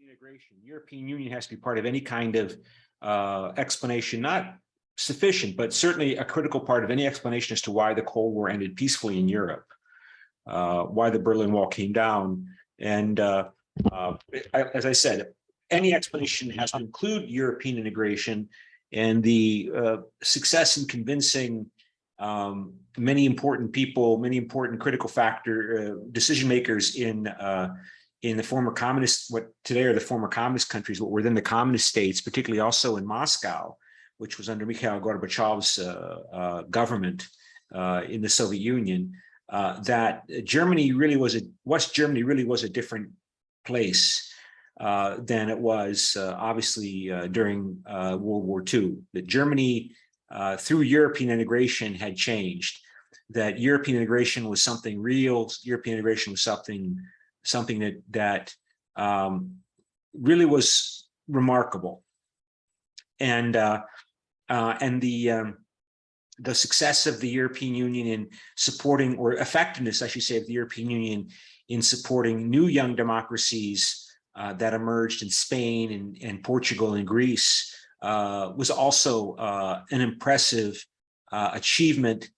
integration. The European Union has to be part of any kind of explanation, not sufficient, but certainly a critical part of any explanation as to why the Cold War ended peacefully in Europe, why the Berlin Wall came down. And as I said, any explanation has to include European integration, and the success in convincing many important people, many important critical decision makers in the former communist, what today are the former communist countries, what were then the communist states, particularly also in Moscow, which was under Mikhail Gorbachev's government in the Soviet Union, that West Germany really was a different place than it was obviously during World War II. That Germany, through European integration, had changed. That European integration was something real. European integration was something that really was remarkable, and the success of the European Union in supporting, or effectiveness, I should say, of the European Union in supporting new young democracies that emerged in Spain and Portugal and Greece was also an impressive achievement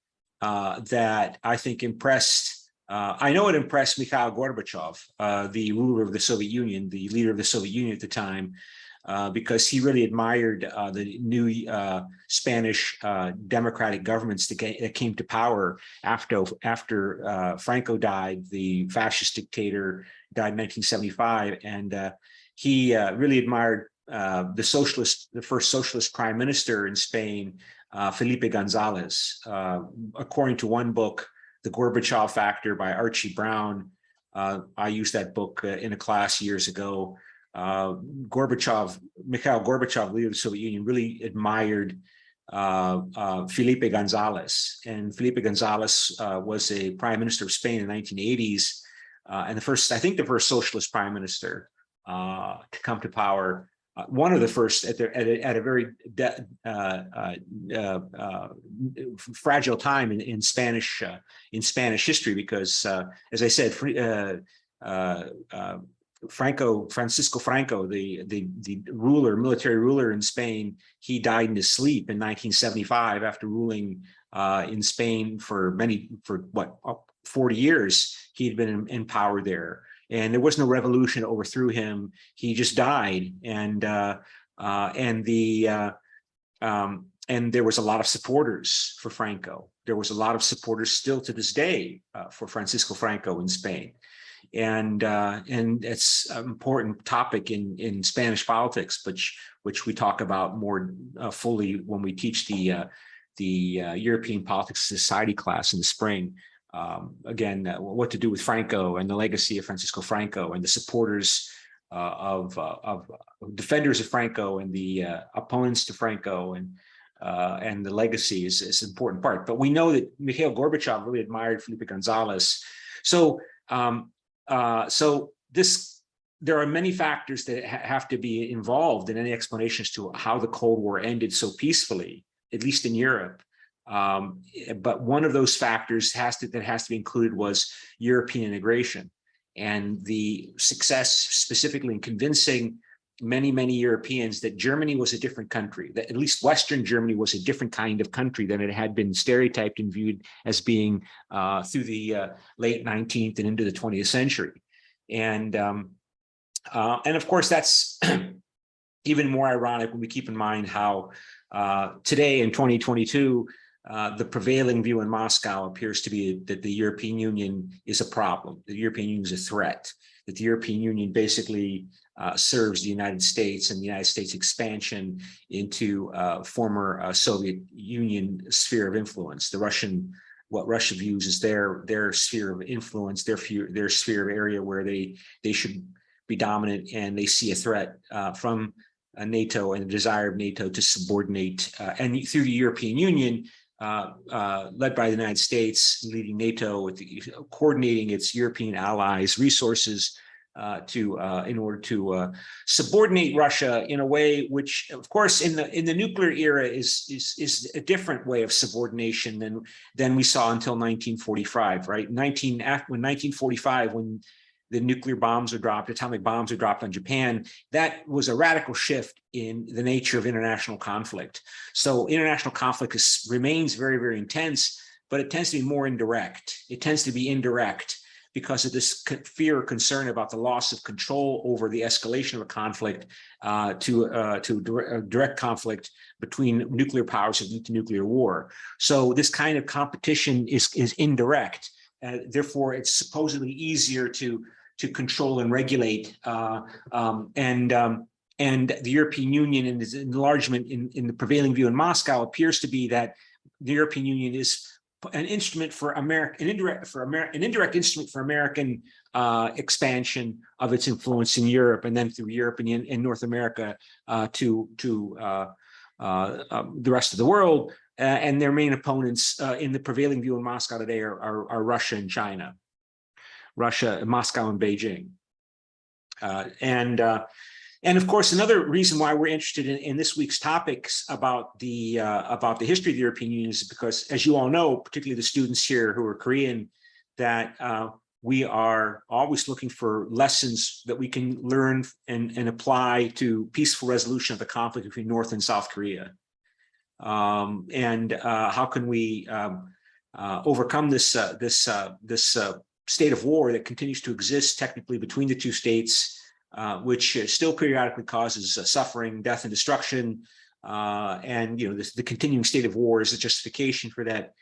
that I think impressed, I know it impressed Mikhail Gorbachev, the ruler of the Soviet Union, the leader of the Soviet Union at the time, because he really admired the new Spanish democratic governments that came to power after Franco died. The fascist dictator died in 1975, and he really admired the first socialist prime minister in Spain, Felipe González. According to one book, The Gorbachev Factor by Archie Brown, I used that book in a class years ago. Mikhail Gorbachev, leader of the Soviet Union, really admired Felipe González. And Felipe González was a prime minister of Spain in the 1980s, and the first socialist prime minister to come to power. One of the first at a very fragile time in Spanish history, because as I said, Francisco Franco, the military ruler in Spain, he died in his sleep in 1975 after ruling in Spain for 40 years. He had been in power there, and there was no revolution that overthrew him. He just died, and there was a lot of supporters for Franco. There was a lot of supporters still to this day for Francisco Franco in Spain. And it's an important topic in Spanish politics, which we talk about more fully when we teach the European Politics Society class in the spring. Again, what to do with Franco and the legacy of Francisco Franco, and the supporters of defenders of Franco and the opponents to Franco, and the legacy is an important part. But we know that Mikhail Gorbachev really admired Felipe González. So there are many factors that have to be involved in any explanation as to how the Cold War ended so peacefully, at least in Europe. But one of those factors that has to be included was European integration, and the success specifically in convincing many Europeans that Germany was a different country, that at least Western Germany was a different kind of country than it had been stereotyped and viewed as being through the late 19th and into the 20th century. And of course, that's even more ironic when we keep in mind how today in 2022, the prevailing view in Moscow appears to be that the European Union is a problem, the European Union is a threat, that the European Union basically serves the United States and the United States expansion into former Soviet Union sphere of influence. What Russia views as their sphere of influence, their sphere of area where they should be dominant, and they see a threat from NATO and the desire of NATO to subordinate, and through the European Union, led by the United States, leading NATO with coordinating its European allies' resources in order to subordinate Russia in a way which, of course, in the nuclear era is a different way of subordination than we saw until 1945, right? When 1945, when the nuclear bombs are dropped, atomic bombs are dropped on Japan, that was a radical shift in the nature of international conflict. So international conflict remains very, very intense, but it tends to be more indirect. It tends to be indirect because of this fear or concern about the loss of control over the escalation of a conflict to direct conflict between nuclear powers and nuclear war. So this kind of competition is indirect. Therefore, it's supposedly easier to control and regulate. And the European Union and its enlargement in the prevailing view in Moscow appears to be that the European Union is an instrument for America, an indirect instrument for American expansion of its influence in Europe, and then through Europe and North America to the rest of the world. And their main opponents in the prevailing view in Moscow today are Russia and China, Moscow and Beijing. And of course, another reason why we're interested in this week's topics about the history of the European Union is because, as you all know, particularly the students here who are Korean, that we are always looking for lessons that we can learn and apply to peaceful resolution of the conflict between North and South Korea. And how can we overcome this state of war that continues to exist technically between the two states, which still periodically causes suffering, death, and destruction. And the continuing state of war is a justification for that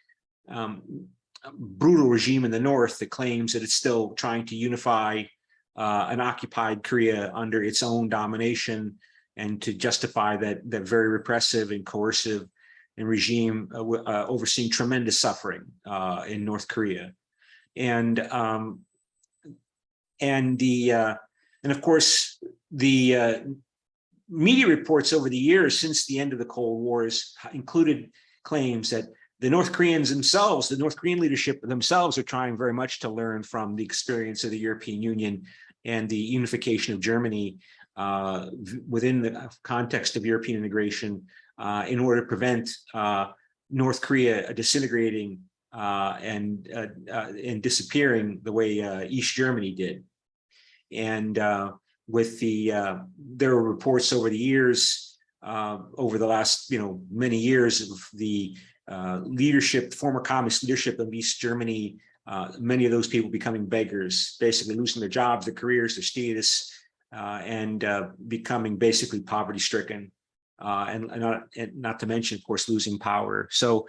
brutal regime in the north that claims that it's still trying to unify an occupied Korea under its own domination, and to justify that very repressive and coercive and regime overseeing tremendous suffering in North Korea. And of course, the media reports over the years since the end of the Cold War has included claims that the North Koreans themselves, the North Korean leadership themselves, are trying very much to learn from the experience of the European Union and the unification of Germany within the context of European integration in order to prevent North Korea disintegrating and disappearing the way East Germany did. And with there were reports over the years, over the last many years, of the leadership, former communist leadership of East Germany, many of those people becoming beggars, basically losing their jobs, their careers, their status, and becoming basically poverty-stricken, and not to mention, of course, losing power. So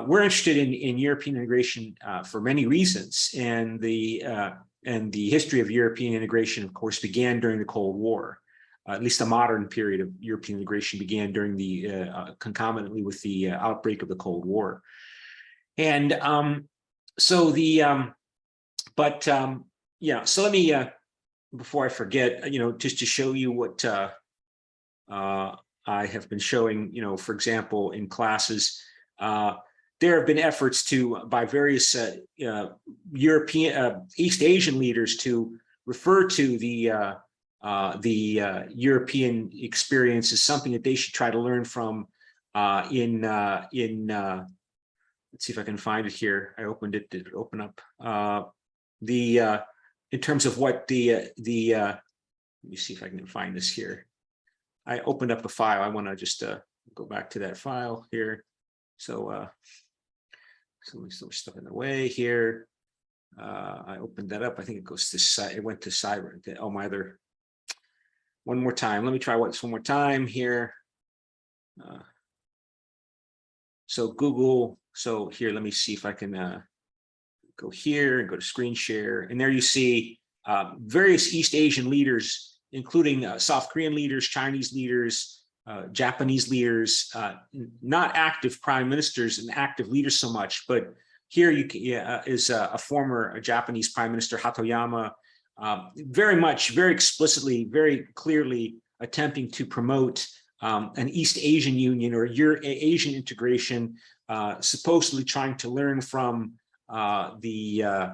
we're interested in European integration for many reasons, and the history of European integration, of course, began during the Cold War. At least the modern period of European integration began during concomitantly with the outbreak of the Cold War. And so let me, before I forget, just to show you what I have been showing, for example, in classes, there have been efforts by various European, East Asian leaders to refer to the European experience as something that they should try to learn from. Let's see if I can find it here. I opened it. Did it open up? In terms of what let me see if I can find this here. I opened up a file. I want to just go back to that file here. So some stuff in the way here. I opened that up. I think it goes to side. It went to cyber. Oh, my other. One more time. Let me try this one more time here. So Google. So here, let me see if I can go here and go to screen share. And there you see various East Asian leaders, including South Korean leaders, Chinese leaders, Japanese leaders, not active prime ministers and active leaders so much, but here is a former Japanese Prime Minister Hatoyama, very explicitly, very clearly attempting to promote an East Asian Union or Asian integration, supposedly trying to learn from the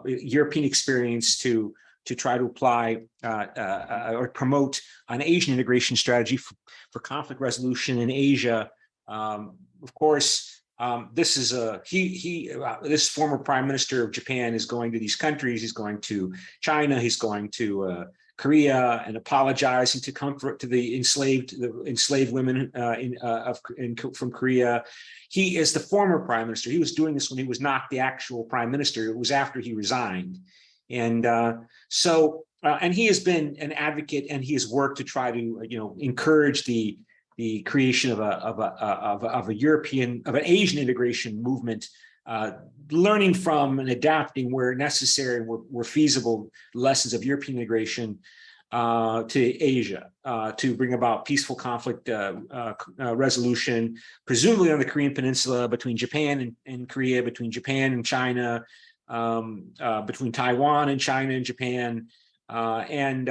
European experience to try to apply or promote an Asian integration strategy for conflict resolution in Asia. Of course, This is this former prime minister of Japan is going to these countries. He's going to China. He's going to Korea and apologizing to comfort to the enslaved women from Korea. He is the former prime minister. He was doing this when he was not the actual prime minister. It was after he resigned, and and he has been an advocate, and he has worked to try to encourage the creation of an Asian integration movement, learning from and adapting where necessary, where feasible, lessons of European integration to Asia, to bring about peaceful conflict resolution, presumably on the Korean Peninsula, between Japan and Korea, between Japan and China, between Taiwan and China and Japan, and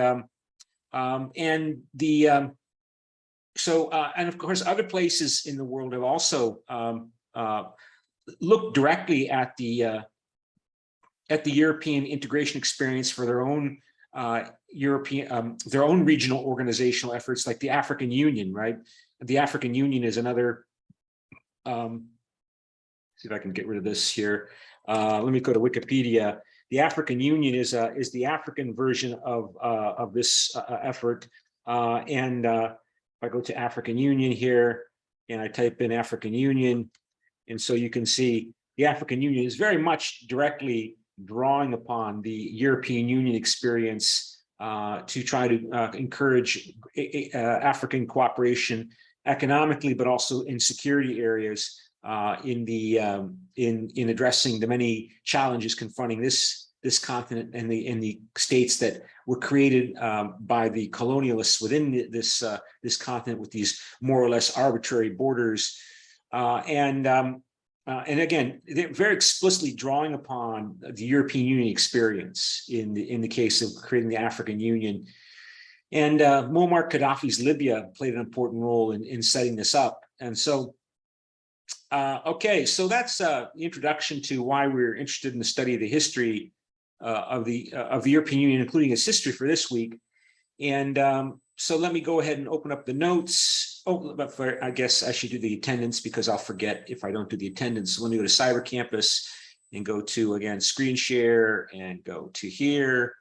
of course, other places in the world have also looked directly at the European integration experience for their own their own regional organizational efforts, like the African Union, right? The African Union is another. See if I can get rid of this here. Let me go to Wikipedia. The African Union is the African version of this effort, and if I go to African Union here and I type in African Union, and so you can see the African Union is very much directly drawing upon the European Union experience to try to encourage African cooperation economically, but also in security areas, in addressing the many challenges confronting this continent and the states that were created by the colonialists within this continent, with these more or less arbitrary borders, and again, they're very explicitly drawing upon the European Union experience in the case of creating the African Union. And Muammar Gaddafi's Libya played an important role in setting this up. And so, okay, so that's the introduction to why we're interested in the study of the history of the European Union, including its history for this week. And so let me go ahead and open up the notes. Oh, but I guess I should do the attendance, because I'll forget if I don't do the attendance. So let me go to Cyber Campus and go to, again, screen share, and go to here.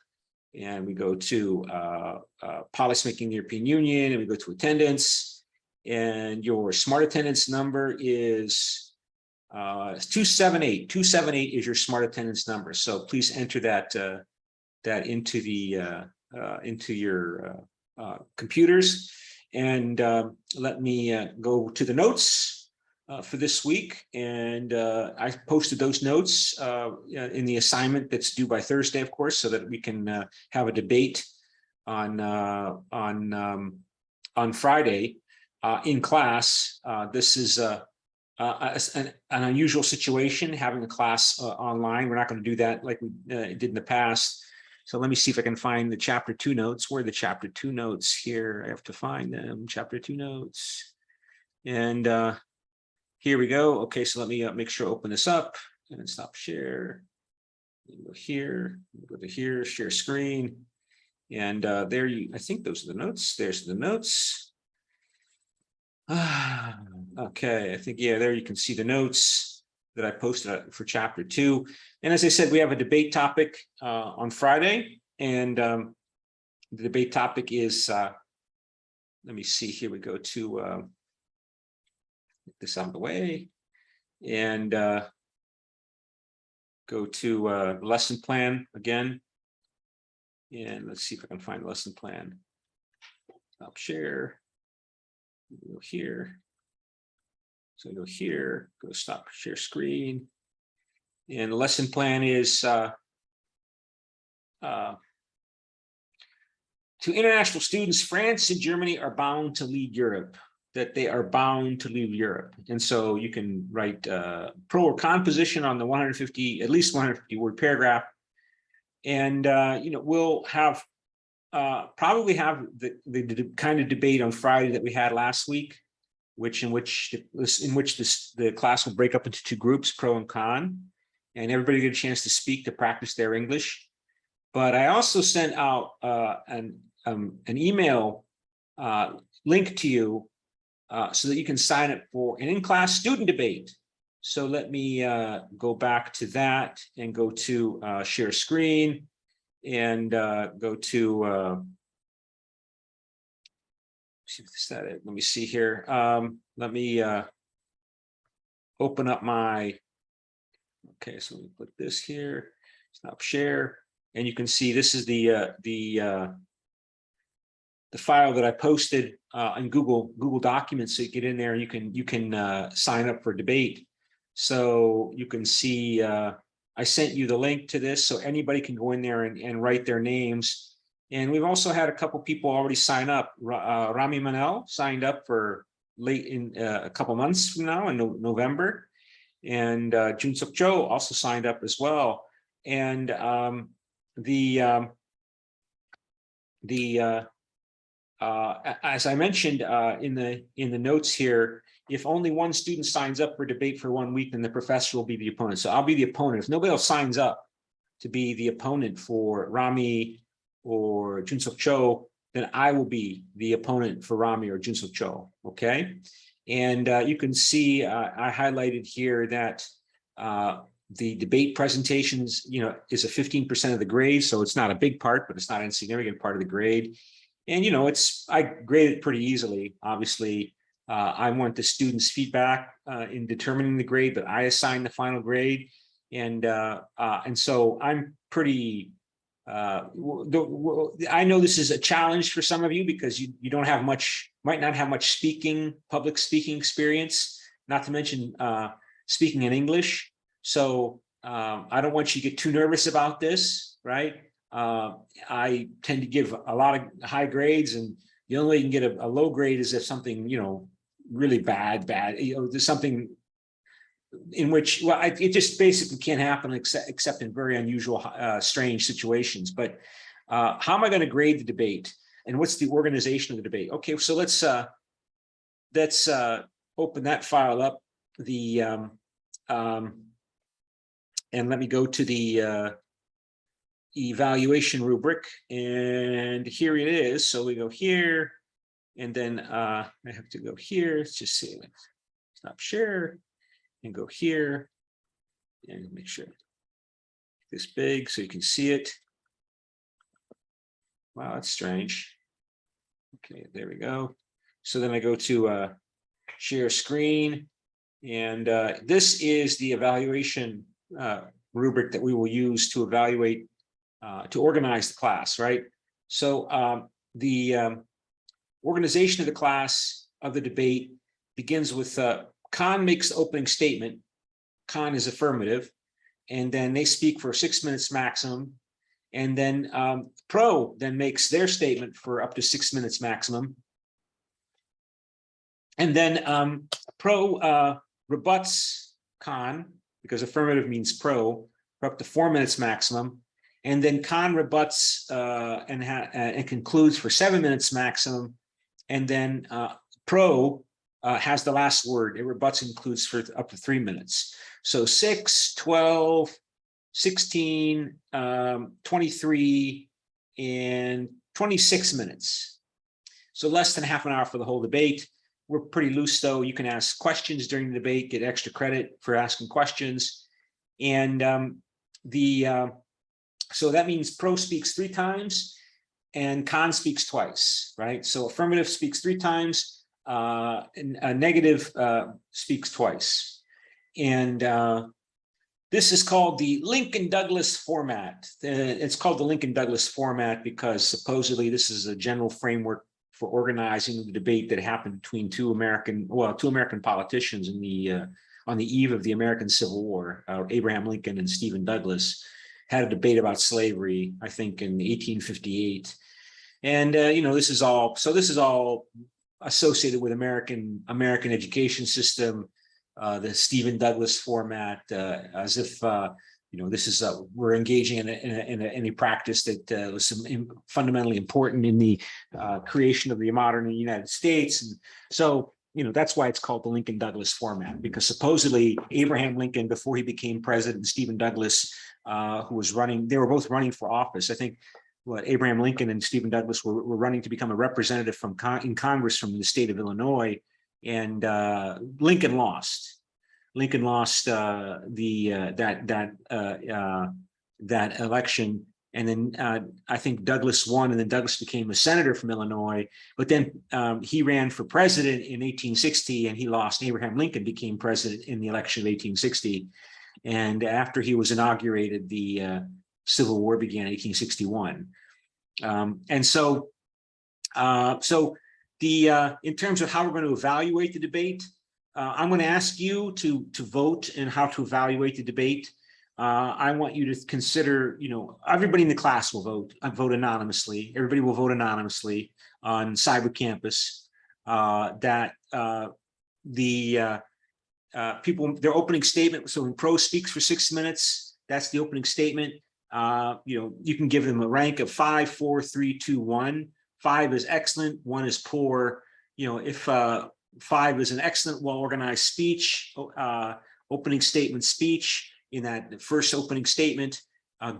And we go to policymaking in the European Union, and we go to attendance. And your smart attendance number is 278. 278 is your smart attendance number. So please enter that into your computers. And let me go to the notes for this week. And I posted those notes in the assignment that's due by Thursday, of course, so that we can have a debate on Friday in class. This is an unusual situation, having a class online. We're not going to do that like we did in the past. So let me see if I can find the chapter 2 notes. Where are the chapter 2 notes here? I have to find them. Chapter 2 notes. And here we go. Okay, so let me make sure I open this up and then stop share. Go here, go to here, share screen. And there you, I think those are the notes. There's the notes. Okay, I think, yeah, there you can see the notes that I posted for chapter 2. And as I said, we have a debate topic on Friday. And the debate topic is, let me see, here we go to get this out of the way. And go to lesson plan again. And let's see if I can find the lesson plan. Stop share. Go here. So go here, go stop share screen. And the lesson plan is to international students, France and Germany are bound to lead Europe, that they are bound to leave Europe. And so you can write pro or con position on the at least 150 word paragraph. And, we'll have probably have the kind of debate on Friday that we had last week, in which the class will break up into 2 groups, pro and con, and everybody get a chance to speak, to practice their English. But I also sent out an email link to you so that you can sign up for an in-class student debate. So let me go back to that and go to share screen and go to let me see here. Let me open up my, okay, so let me put this here, stop share, and you can see this is the file that I posted in Google Documents. So you get in there and you can sign up for debate. So you can see I sent you the link to this, so anybody can go in there and write their names. And we've also had a couple people already sign up. Rami Manel signed up for late in a couple months from now in November, and Jun Suk Cho also signed up as well. And as I mentioned in the notes here, if only one student signs up for debate for 1 week, then the professor will be the opponent. So I'll be the opponent. If nobody else signs up to be the opponent for Rami or Jun Suk Cho, then I will be the opponent for Rami or Jun Suk Cho. Okay, and you can see I highlighted here that the debate presentations, is a 15% of the grade, so it's not a big part, but it's not an insignificant part of the grade. And I grade it pretty easily. Obviously, I want the students' feedback in determining the grade, but I assign the final grade, and so I'm pretty. I know this is a challenge for some of you because you don't have much, might not have much public speaking experience, not to mention speaking in English. So I don't want you to get too nervous about this, right? I tend to give a lot of high grades, and the only way you can get a low grade is if something, really bad, there's something in which, well, it just basically can't happen except in very unusual, strange situations. But how am I going to grade the debate, and what's the organization of the debate? Okay, so let's open that file up. And let me go to the evaluation rubric, and here it is. So we go here, and then I have to go here. Let's just say stop share and go here and make sure this big so you can see it. Wow, that's strange. Okay, there we go. So then I go to share screen, and this is the evaluation rubric that we will use to evaluate, to organize the class, right? So the organization of the class, of the debate, begins with Khan makes the opening statement. Khan is affirmative, and then they speak for 6 minutes maximum, and then Pro then makes their statement for up to 6 minutes maximum, and then Pro rebuts Khan, because affirmative means pro, for up to 4 minutes maximum, and then Khan rebuts and concludes for 7 minutes maximum, and then Pro has the last word. It rebuts and concludes for up to 3 minutes. So 6, 12, 16, 23, and 26 minutes. So less than half an hour for the whole debate. We're pretty loose, though. You can ask questions during the debate, get extra credit for asking questions. And so that means Pro speaks 3 times and Khan speaks twice, right? So affirmative speaks 3 times, and a negative speaks twice. And this is called the Lincoln-Douglas format. It's called the Lincoln-Douglas format because supposedly this is a general framework for organizing the debate that happened between two American politicians in on the eve of the American Civil War. Abraham Lincoln and Stephen Douglas had a debate about slavery, I think, in 1858. And this is all associated with American education system, the Stephen Douglas format, as if this is we're engaging in a practice that was fundamentally important in the creation of the modern United States. And so that's why it's called the Lincoln-Douglas format, because supposedly Abraham Lincoln, before he became president, and Stephen Douglas, who was running, they were both running for office. I think Abraham Lincoln and Stephen Douglas were running to become a representative in Congress from the state of Illinois, and Lincoln lost. Lincoln lost that election, and then I think Douglas won, and then Douglas became a senator from Illinois. But then he ran for president in 1860, and he lost. Abraham Lincoln became president in the election of 1860, and after he was inaugurated, the Civil War began in 1861. And so, in terms of how we're going to evaluate the debate, I'm going to ask you to vote and how to evaluate the debate. I want you to consider, everybody in the class will vote anonymously. Everybody will vote anonymously on Cyber Campus. People, their opening statement. So when Pro speaks for 6 minutes, that's the opening statement. You can give them a rank of 5, 4, 3, 2, 1. 5 is excellent, 1 is poor. If 5 is an excellent, well-organized speech, opening statement speech in that first opening statement.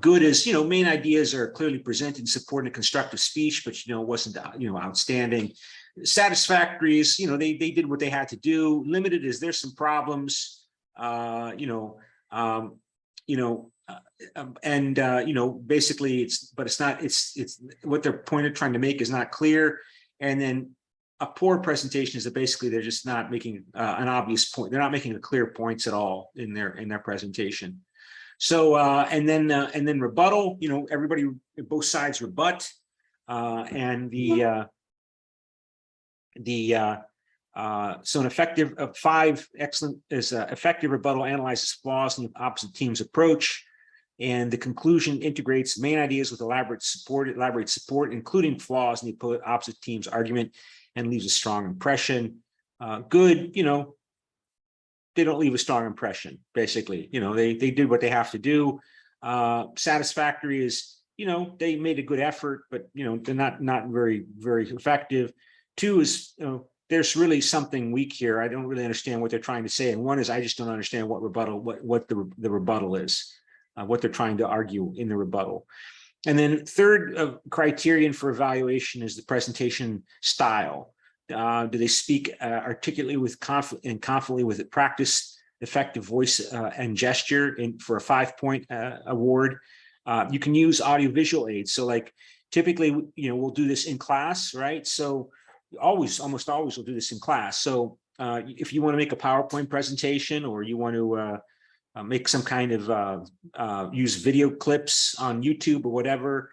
Good is, main ideas are clearly presented and supporting a constructive speech, but, it wasn't, outstanding. Satisfactory is, they did what they had to do. Limited is there's some problems, basically it's what they're trying to make is not clear. And then a poor presentation is that basically they're just not making an obvious point. They're not making the clear points at all in their presentation. So and then rebuttal. Everybody, both sides rebut, and so an effective 5 excellent is effective rebuttal analyzes flaws in the opposite team's approach. And the conclusion integrates main ideas with elaborate support, including flaws in the opposite team's argument, and leaves a strong impression. Good, they don't leave a strong impression, basically. They did what they have to do. Satisfactory is, they made a good effort, but, they're not very, very effective. 2 is, there's really something weak here. I don't really understand what they're trying to say. And 1 is, I just don't understand what the rebuttal is. What they're trying to argue in the rebuttal. And then third criterion for evaluation is the presentation style. Do they speak articulately and confidently with it? Practice effective voice and gesture for a 5-point award. You can use audiovisual aids. So like typically, we'll do this in class, right? So almost always we'll do this in class. So if you want to make a PowerPoint presentation, or you want to make some kind of use video clips on YouTube or whatever,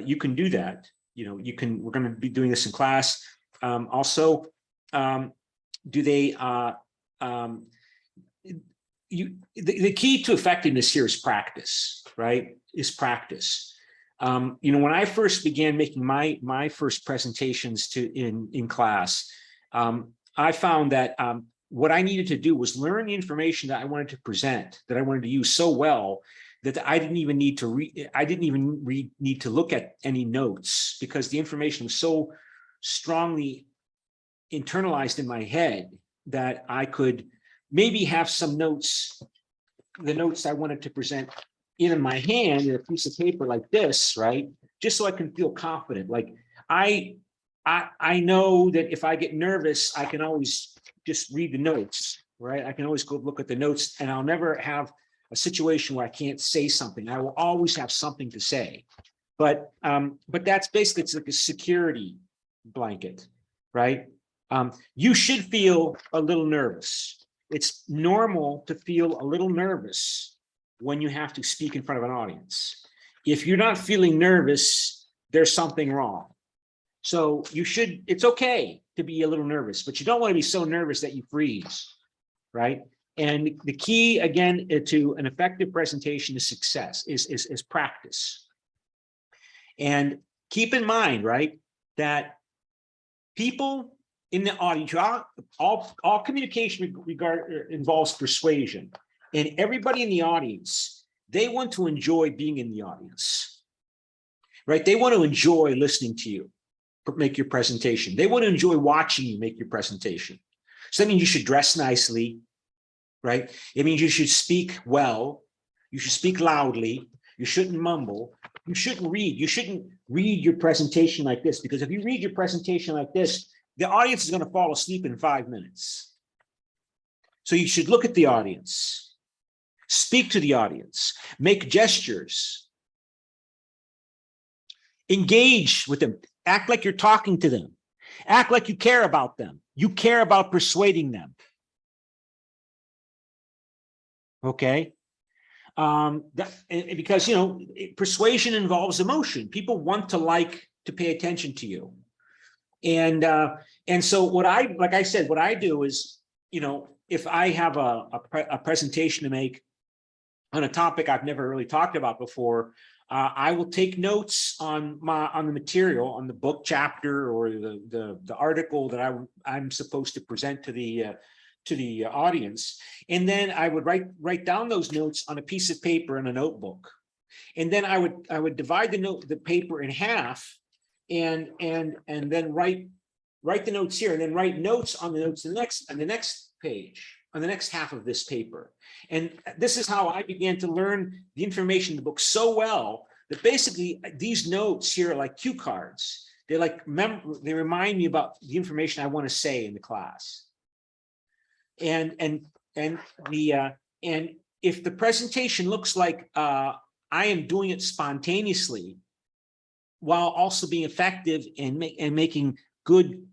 you can do that. We're going to be doing this in class. Also, do they, the key to effectiveness here is practice, right? Is practice. When I first began making my first presentations in class, I found that what I needed to do was learn the information that I wanted to present, that I wanted to use so well that I didn't even need to need to look at any notes, because the information was so strongly internalized in my head that I could maybe have some notes, the notes I wanted to present in my hand in a piece of paper like this, right? Just so I can feel confident. Like I know that if I get nervous, I can always just read the notes, right? I can always go look at the notes, and I'll never have a situation where I can't say something. I will always have something to say. But that's basically, it's like a security blanket, right? You should feel a little nervous. It's normal to feel a little nervous when you have to speak in front of an audience. If you're not feeling nervous, there's something wrong. So it's okay to be a little nervous, but you don't want to be so nervous that you freeze, right? And the key, again, to an effective presentation is success, is practice. And keep in mind, right, that people in the audience, all communication involves persuasion, and everybody in the audience, they want to enjoy being in the audience, right? They want to enjoy listening to you make your presentation. They want to enjoy watching you make your presentation. So that means you should dress nicely, right? It means you should speak well. You should speak loudly. You shouldn't mumble. You shouldn't read. You shouldn't read your presentation like this, because if you read your presentation like this, the audience is going to fall asleep in 5 minutes. So you should look at the audience, speak to the audience, make gestures, engage with them, act like you're talking to them, act like you care about them. You care about persuading them. Okay. Because, you know, persuasion involves emotion. People want to pay attention to you. And so like I said, what I do is, you know, if I have a presentation to make on a topic I've never really talked about before, I will take notes on the material, on the book chapter or the article that I'm supposed to present to the audience, and then I would write down those notes on a piece of paper in a notebook, and then I would divide the paper in half, and then write the notes here, and then write notes on the notes on the next page, on the next half of this paper. And this is how I began to learn the information in the book so well that basically these notes here are like cue cards. They remind me about the information I want to say in the class. And if the presentation looks like I am doing it spontaneously while also being effective and making good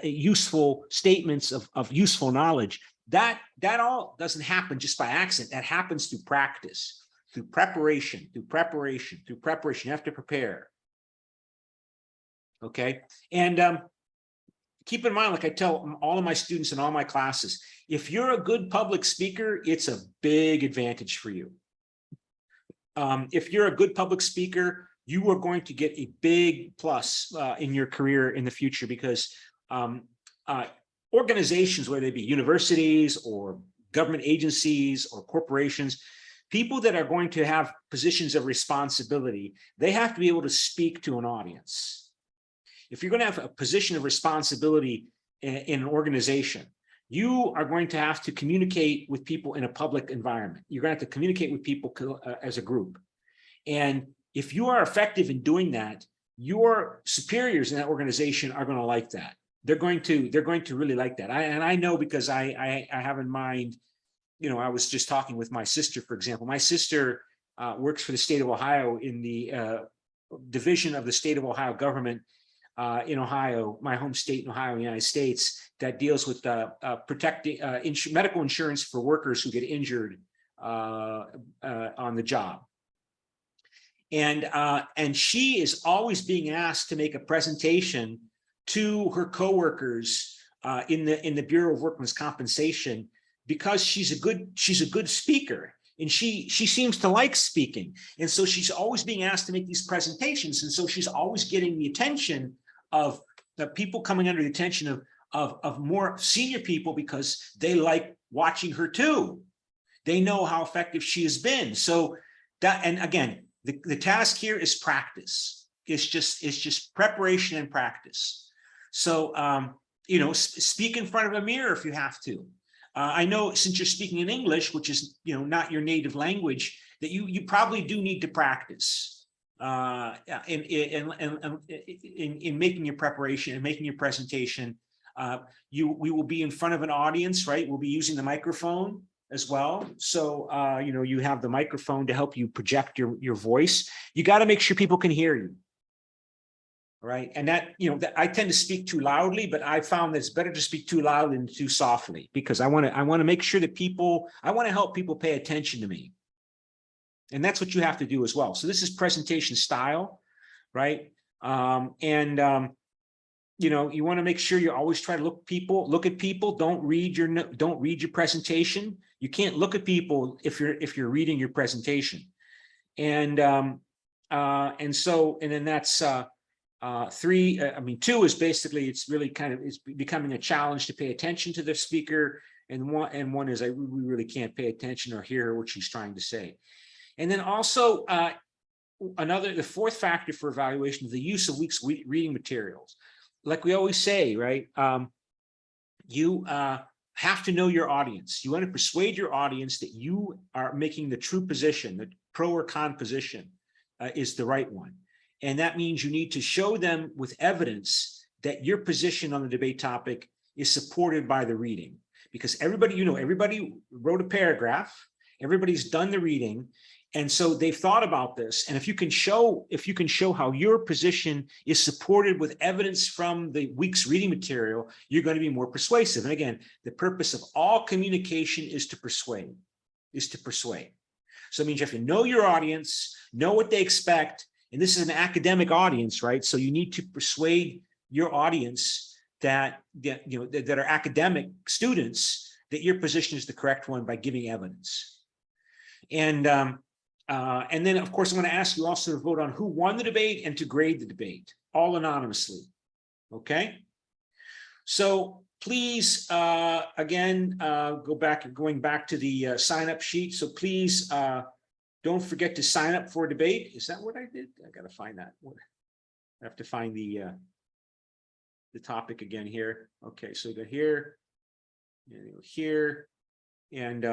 useful statements of useful knowledge, that all doesn't happen just by accident. That happens through practice, through preparation. You have to prepare. Okay. And keep in mind, like I tell all of my students in all my classes, if you're a good public speaker, it's a big advantage for you. If you're a good public speaker, you are going to get a big plus in your career in the future, because organizations, whether they be universities or government agencies or corporations, people that are going to have positions of responsibility, they have to be able to speak to an audience. If you're going to have a position of responsibility in an organization, you are going to have to communicate with people in a public environment. You're going to have to communicate with people as a group. And if you are effective in doing that, your superiors in that organization are going to like that. They're going to really like that. And I know, because I have in mind, you know, I was just talking with my sister, for example. My sister works for the state of Ohio in the division of the state of Ohio government in Ohio, my home state in Ohio, United States, that deals with protecting medical insurance for workers who get injured on the job. And she is always being asked to make a presentation to her coworkers in the Bureau of Workmen's Compensation, because she's a good speaker, and she seems to like speaking, and so she's always being asked to make these presentations, and so she's always getting the attention of the people coming under the attention of more senior people, because they like watching her too. They know how effective she has been. So that, and again, the task here is practice. It's just preparation and practice. So, you know, speak in front of a mirror if you have to. I know, since you're speaking in English, which is, you know, not your native language, that you probably do need to practice in making your preparation and making your presentation. We will be in front of an audience, right? We'll be using the microphone as well. So, you know, you have the microphone to help you project your voice. You got to make sure people can hear you. Right. And that, you know, that I tend to speak too loudly, but I found that it's better to speak too loud than too softly, because I want to make sure that I want to help people pay attention to me. And that's what you have to do as well. So this is presentation style, right? You know, you want to make sure you always try to look at people. Don't read your presentation. You can't look at people if you're reading your presentation. And then that's 3. I mean, 2 is basically, it's really it's becoming a challenge to pay attention to the speaker, and one is we really can't pay attention or hear what she's trying to say. And then also the 4th factor for evaluation is the use of week's reading materials. Like we always say, right? You have to know your audience. You want to persuade your audience that you are making the true position, the pro or con position is the right one. And that means you need to show them with evidence that your position on the debate topic is supported by the reading. because everybody, everybody wrote a paragraph, everybody's done the reading. And so they've thought about this. And if you can show how your position is supported with evidence from the week's reading material, you're going to be more persuasive. And again, the purpose of all communication is to persuade, So it means you have to know your audience, know what they expect. And this is an academic audience, right? So you need to persuade your audience that are academic students that your position is the correct one by giving evidence. And then, of course, I'm going to ask you also to vote on who won the debate and to grade the debate, all anonymously. Okay. So please, again, going back to the sign-up sheet. So please don't forget to sign up for a debate. Is that what I did? I got to find that. I have to find the topic again here. Okay, so we go here, and go here, and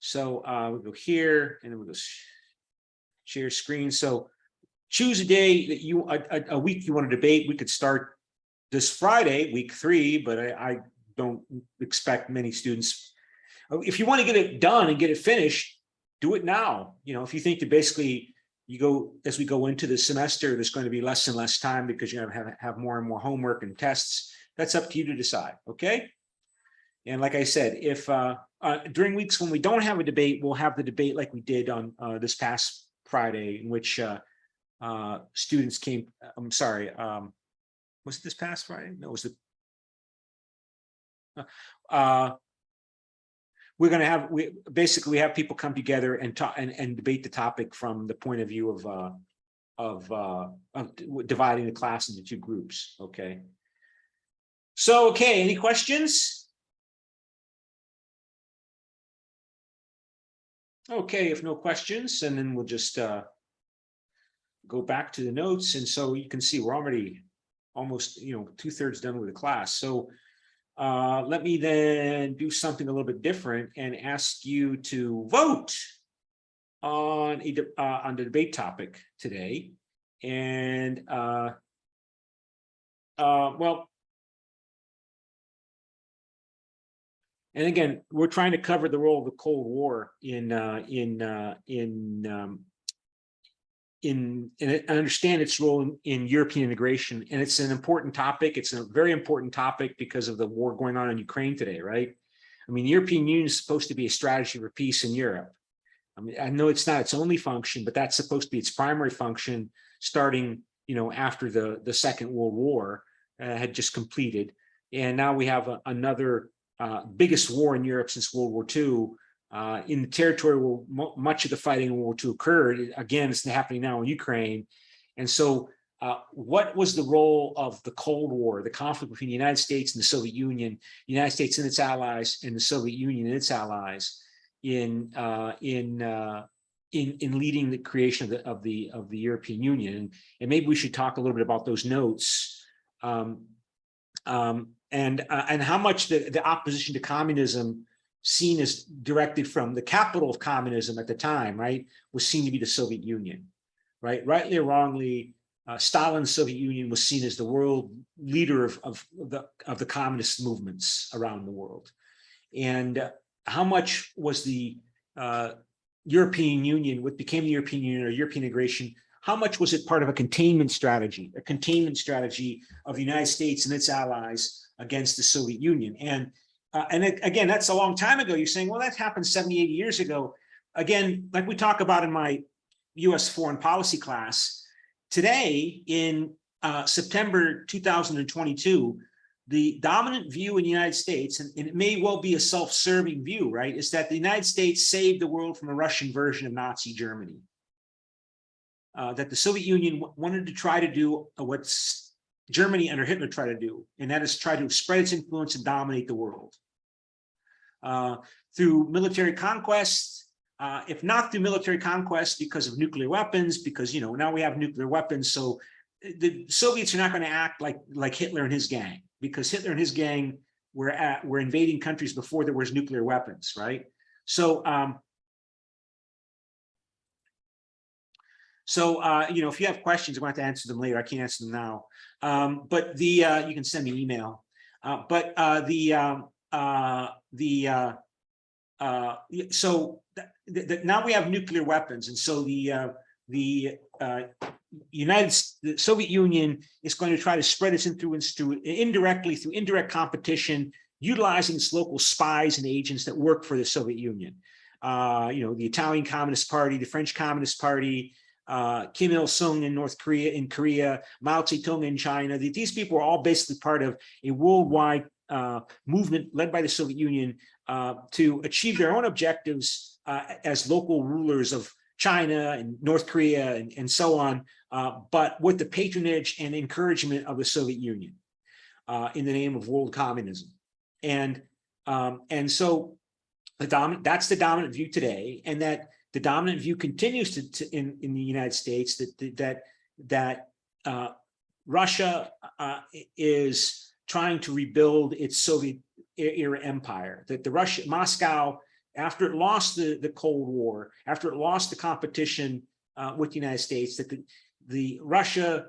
so we go here, and then we go share screen. So choose a day that a week you want to debate. We could start this Friday, week 3, but I don't expect many students. If you want to get it done and get it finished, do it now. If you think that basically as we go into the semester, there's going to be less and less time because you're going to have more and more homework and tests. That's up to you to decide. Okay. And like I said, if during weeks when we don't have a debate, we'll have the debate like we did on this past Friday, in which students came. I'm sorry. Was it this past Friday? No, it was we're going to have we have people come together and talk and debate the topic from the point of view of dividing the class into 2 groups. Okay. So, okay, any questions? Okay, if no questions, and then we'll just go back to the notes. And so you can see we're already almost 2/3 done with the class. So let me then do something a little bit different and ask you to vote on the debate topic today. And well, and again, we're trying to cover the role of the Cold War in understand its role in European integration. And it's an important topic. It's a very important topic because of the war going on in Ukraine today, right? I mean, the European Union is supposed to be a strategy for peace in Europe. I mean, I know it's not its only function, but that's supposed to be its primary function starting, after the Second World War had just completed. And now we have another biggest war in Europe since World War II. In the territory where much of the fighting in World War II occurred. Again, it's happening now in Ukraine. And so what was the role of the Cold War, the conflict between the United States and the Soviet Union, the United States and its allies, and the Soviet Union and its allies in leading the creation of the European Union? And maybe we should talk a little bit about those notes, and how much the opposition to communism, seen as directed from the capital of communism at the time, right, was seen to be the Soviet Union, right? Rightly or wrongly, Stalin's Soviet Union was seen as the world leader of the communist movements around the world. And how much was the European Union, what became the European Union or European integration, how much was it part of a containment strategy of the United States and its allies against the Soviet Union? And again, that's a long time ago. You're saying, well, that happened 70, 80 years ago. Again, like we talk about in my U.S. foreign policy class, today in September 2022, the dominant view in the United States, and it may well be a self-serving view, right, is that the United States saved the world from a Russian version of Nazi Germany. That the Soviet Union wanted to try to do what Germany under Hitler tried to do, and that is try to spread its influence and dominate the world. Through military conquest, if not through military conquest because of nuclear weapons, because now we have nuclear weapons, so the Soviets are not going to act like Hitler and his gang, because Hitler and his gang were invading countries before there was nuclear weapons, right? So if you have questions, I'm going to have to answer them later. I can't answer them now. But you can send me an email. now we have nuclear weapons, and so the Soviet Union is going to try to spread its influence through indirect competition, utilizing its local spies and agents that work for the Soviet Union. The Italian Communist Party, the French Communist Party, Kim Il-sung in Korea, Mao Zedong in China. These people are all basically part of a worldwide movement led by the Soviet Union to achieve their own objectives as local rulers of China and North Korea and so on, but with the patronage and encouragement of the Soviet Union in the name of world communism. And so that's the dominant view today, and that the dominant view continues in the United States that Russia is trying to rebuild its Soviet era empire, that Moscow, after it lost the Cold War, after it lost the competition with the United States, that the Russia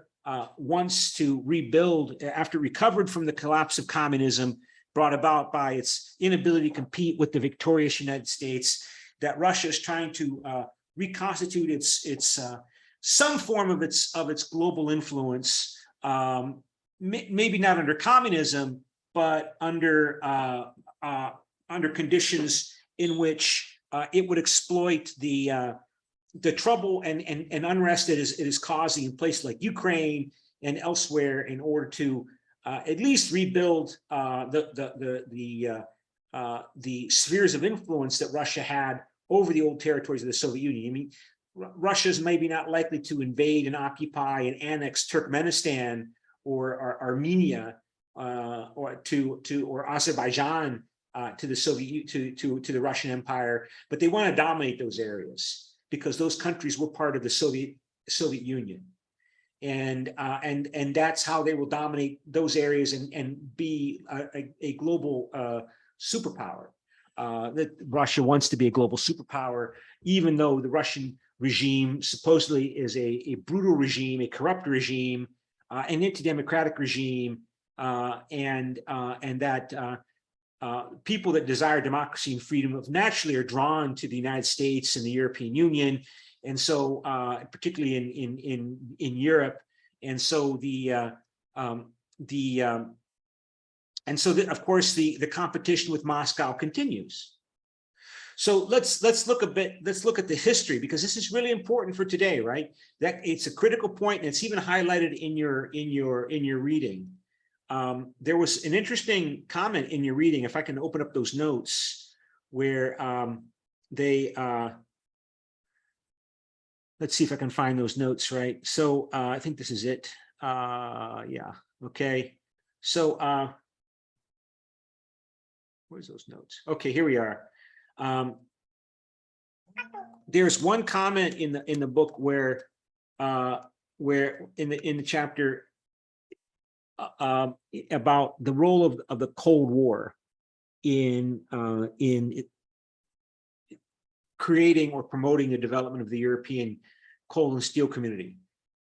wants to rebuild after it recovered from the collapse of communism brought about by its inability to compete with the victorious United States, that Russia is trying to reconstitute its some form of its global influence, maybe not under communism, but under conditions in which it would exploit the trouble and unrest that it is causing in places like Ukraine and elsewhere in order to at least rebuild the spheres of influence that Russia had over the old territories of the Soviet Union. I mean, Russia's maybe not likely to invade and occupy and annex Turkmenistan or Armenia or Azerbaijan to the Soviet to the Russian Empire, but they want to dominate those areas because those countries were part of the Soviet Union, and that's how they will dominate those areas and be a global superpower. That Russia wants to be a global superpower, even though the Russian regime supposedly is a brutal regime, a corrupt regime, an anti-democratic regime, and that people that desire democracy and freedom naturally are drawn to the United States and the European Union, and so particularly in Europe, and so of course the competition with Moscow continues. So let's look at the history, because this is really important for today, right? That it's a critical point, and it's even highlighted in your reading. There was an interesting comment in your reading, if I can open up those notes, where let's see if I can find those notes, right? So I think this is it. Yeah, okay. So where's those notes? Okay, here we are. There's one comment in the book where in the chapter about the role of the Cold War in creating or promoting the development of the European coal and steel community,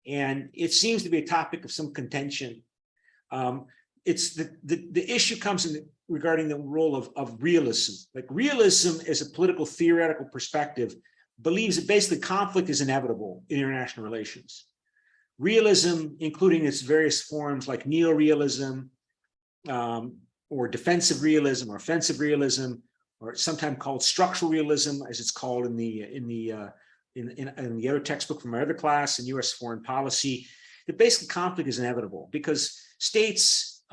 and it seems to be a topic of some contention. It's the issue comes in regarding the role of realism. Like, realism as a political theoretical perspective believes that basically conflict is inevitable in international relations. Realism, including its various forms like neorealism, or defensive realism or offensive realism, or sometimes called structural realism, as it's called in the other textbook from my other class in U.S. foreign policy, that basically conflict is inevitable because states,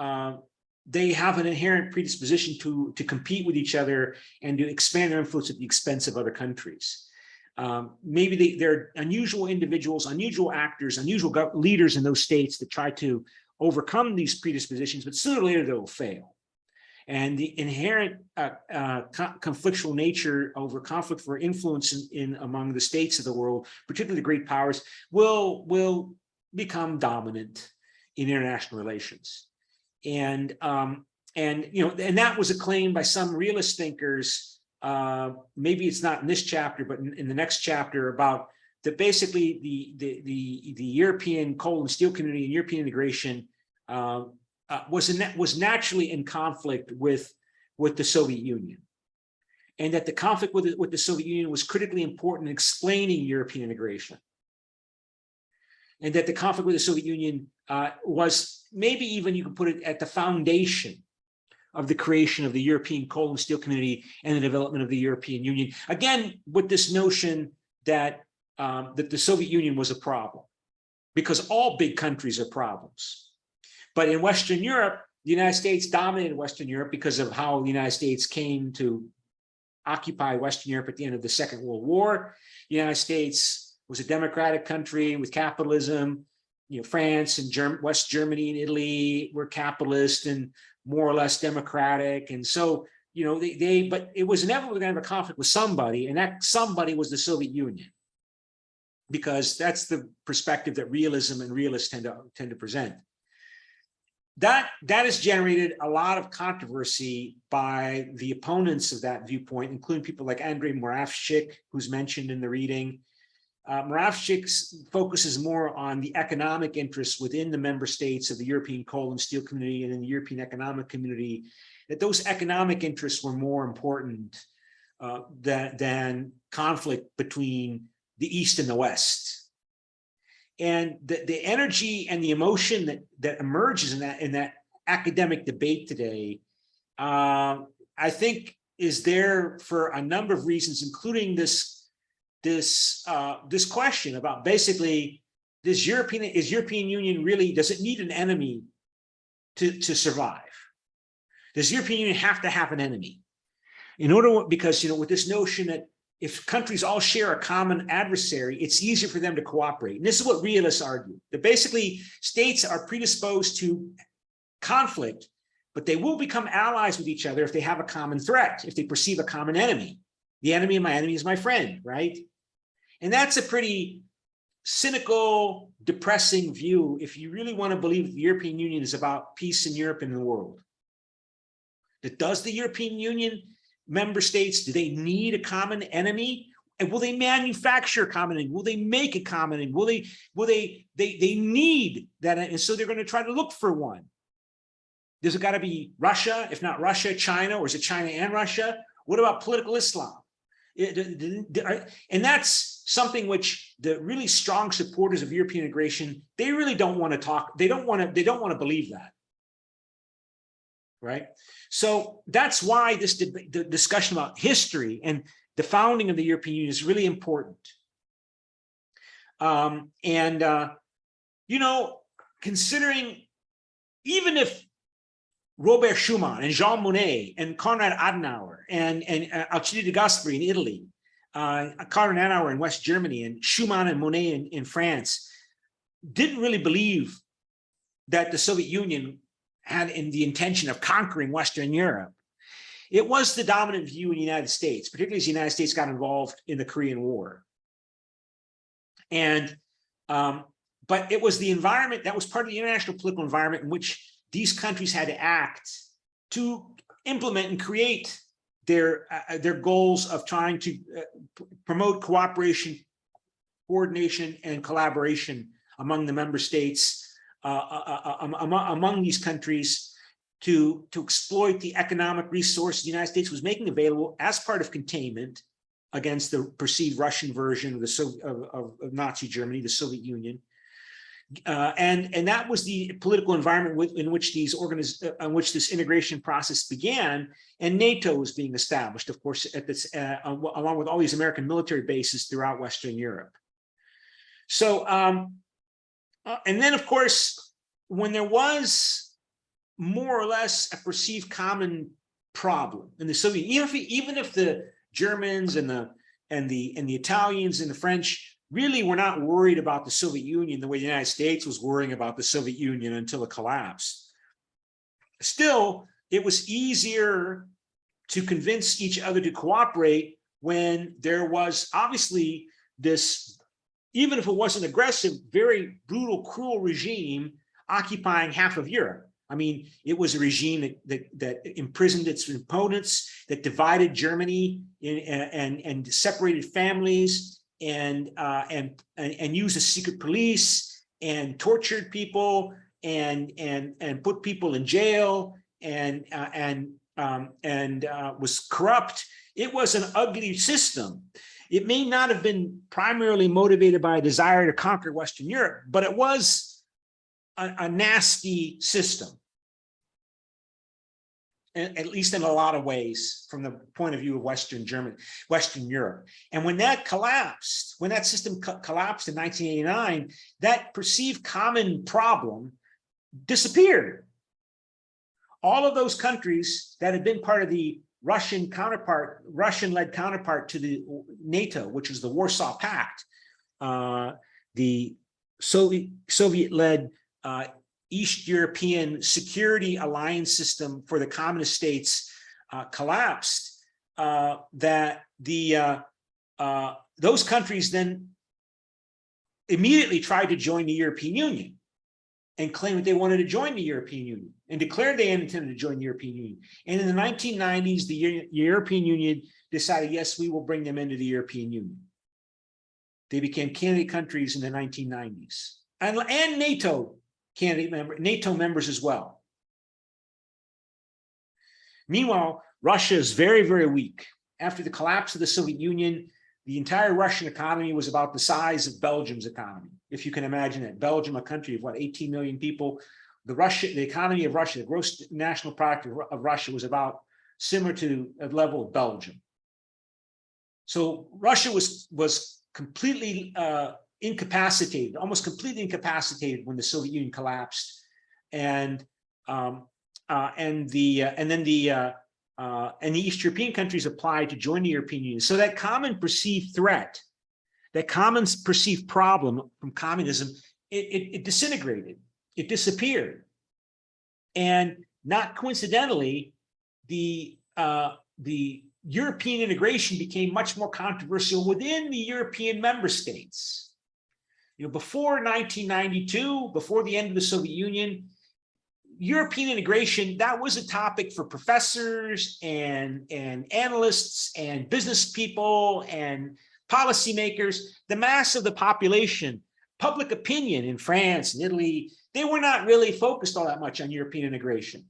they have an inherent predisposition to compete with each other and to expand their influence at the expense of other countries. Maybe they're unusual individuals, unusual actors, unusual leaders in those states that try to overcome these predispositions, but sooner or later they will fail. And the inherent conflictual nature over conflict for influence among the states of the world, particularly the great powers, will become dominant in international relations. And that was a claim by some realist thinkers. Maybe it's not in this chapter, but in the next chapter, about that basically the European coal and steel community and European integration was naturally in conflict with with the Soviet Union, and that the conflict with the Soviet Union was critically important in explaining European integration, and that the conflict with the Soviet Union was maybe even, you could put it, at the foundation of the creation of the European coal and steel community and the development of the European Union. Again, with this notion that that the Soviet Union was a problem, because all big countries are problems. But in Western Europe, the United States dominated Western Europe because of how the United States came to occupy Western Europe at the end of the Second World War. The United States was a democratic country with capitalism. You know, France and West Germany and Italy were capitalist and more or less democratic. And so, you know, but it was inevitably going to have a conflict with somebody, and that somebody was the Soviet Union, because that's the perspective that realism and realists tend to present. That has generated a lot of controversy by the opponents of that viewpoint, including people like Andrei Moravchik, who's mentioned in the reading. Moravchik focuses more on the economic interests within the member states of the European coal and steel community and in the European economic community, that those economic interests were more important than conflict between the East and the West. And the energy and the emotion that emerges in that academic debate today, I think, is there for a number of reasons, including this question about basically, is European Union really, does it need an enemy to survive? Does the European Union have to have an enemy in order, because, you know, with this notion that if countries all share a common adversary, it's easier for them to cooperate. And this is what realists argue, that basically states are predisposed to conflict, but they will become allies with each other if they have a common threat, if they perceive a common enemy. The enemy of my enemy is my friend, right? And that's a pretty cynical, depressing view if you really want to believe the European Union is about peace in Europe and in the world. That does the European Union member states, do they need a common enemy? And will they manufacture a common enemy? Will they make a common enemy? They need that, and so they're going to try to look for one. There's got to be Russia, if not Russia, China, or is it China and Russia? What about political Islam? And that's something which the really strong supporters of European integration, they really don't want to talk. They don't want to believe that. Right. So that's why the discussion about history and the founding of the European Union is really important. You know, considering, even if Robert Schuman and Jean Monnet and Konrad Adenauer and Alcide de Gasperi in Italy, Konrad Adenauer in West Germany, and Schuman and Monnet in France didn't really believe that the Soviet Union had in the intention of conquering Western Europe. It was the dominant view in the United States, particularly as the United States got involved in the Korean War. And but it was the environment that was part of the international political environment in which these countries had to act to implement and create their goals of trying to promote cooperation, coordination, and collaboration among the member states, among these countries, to exploit the economic resources the United States was making available as part of containment against the perceived Russian version of Nazi Germany, the Soviet Union. And that was the political environment in which this integration process began, and NATO was being established, of course, at this along with all these American military bases throughout Western Europe. So, and then, of course, when there was more or less a perceived common problem in the Soviet, even if the Germans and the Italians and the French really were not worried about the Soviet Union the way the United States was worrying about the Soviet Union until it collapsed. Still, it was easier to convince each other to cooperate when there was obviously this, even if it wasn't aggressive, very brutal, cruel regime occupying half of Europe. I mean, it was a regime that imprisoned its opponents, that divided Germany and separated families, and used a secret police and tortured people and put people in jail and was corrupt. It was an ugly system. It may not have been primarily motivated by a desire to conquer Western Europe, but it was a nasty system, at least in a lot of ways, from the point of view of Western Europe. And when that collapsed, when that system collapsed in 1989, that perceived common problem disappeared. All of those countries that had been part of the Russian-led counterpart to the NATO, which was the Warsaw Pact, the Soviet-led East European security alliance system for the communist states collapsed, that those countries then immediately tried to join the European Union and claimed that they wanted to join the European Union and declared they intended to join the European Union. And in the 1990s, the European Union decided, yes, we will bring them into the European Union. They became candidate countries in the 1990s, and NATO members as well. Meanwhile, Russia is very, very weak. After the collapse of the Soviet Union, the entire Russian economy was about the size of Belgium's economy. If you can imagine that. Belgium, a country of what, 18 million people, the economy of Russia, the gross national product of Russia was about similar to a level of Belgium. So Russia was completely incapacitated, almost completely incapacitated when the Soviet Union collapsed, and the East European countries applied to join the European Union. So that common perceived threat, that common perceived problem from communism, it disintegrated, it disappeared. And not coincidentally, the European integration became much more controversial within the European member states. Before 1992, before the end of the Soviet Union, European integration, that was a topic for professors and analysts and business people and policymakers. The mass of the population, public opinion in France and Italy, they were not really focused all that much on European integration.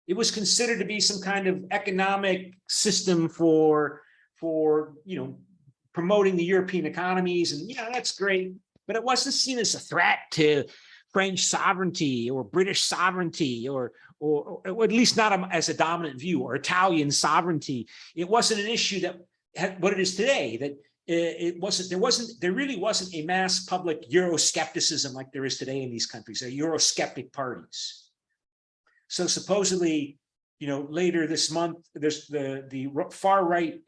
It was considered to be some kind of economic system for promoting the European economies, and that's great, but it wasn't seen as a threat to French sovereignty or British sovereignty, or at least not as a dominant view, or Italian sovereignty. It wasn't an issue that had what it is today, that there really wasn't a mass public Euroscepticism like there is today in these countries, they're Eurosceptic parties. So supposedly, later this month, there's the far right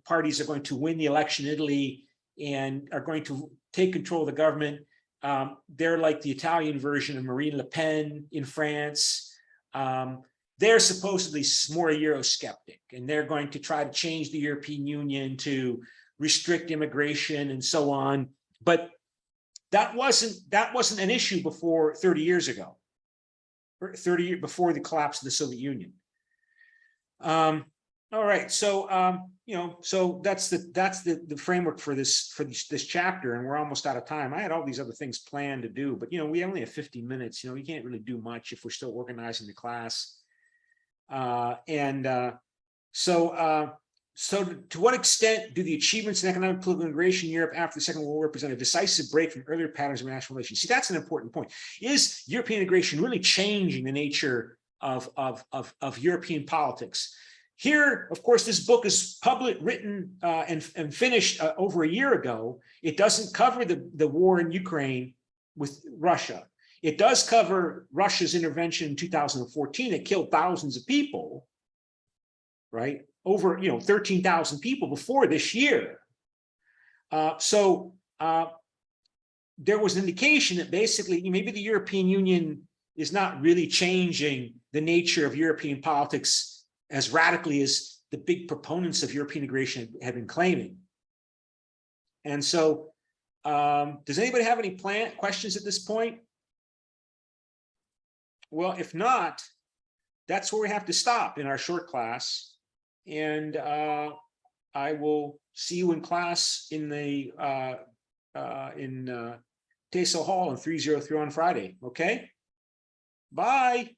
parties are going to win the election in Italy and are going to take control of the government. They're like the Italian version of Marine Le Pen in France. They're supposedly more Eurosceptic, and they're going to try to change the European Union to restrict immigration and so on. But that wasn't an issue before 30 years ago, or 30 years before the collapse of the Soviet Union. All right, so so that's the framework for this chapter, and we're almost out of time. I had all these other things planned to do, but we only have 50 minutes. We can't really do much if we're still organizing the class. So to what extent do the achievements in economic political integration in Europe after the Second World War represent a decisive break from earlier patterns of international relations? See, that's an important point. Is European integration really changing the nature of European politics? Here, of course, this book is written and finished over a year ago. It doesn't cover the war in Ukraine with Russia. It does cover Russia's intervention in 2014 that killed thousands of people, right? Over 13,000 people before this year. So there was an indication that basically maybe the European Union is not really changing the nature of European politics as radically as the big proponents of European integration have been claiming. And so does anybody have any questions at this point? Well, if not, that's where we have to stop in our short class. And I will see you in class in the Teso Hall in 303 on Friday. Okay. Bye.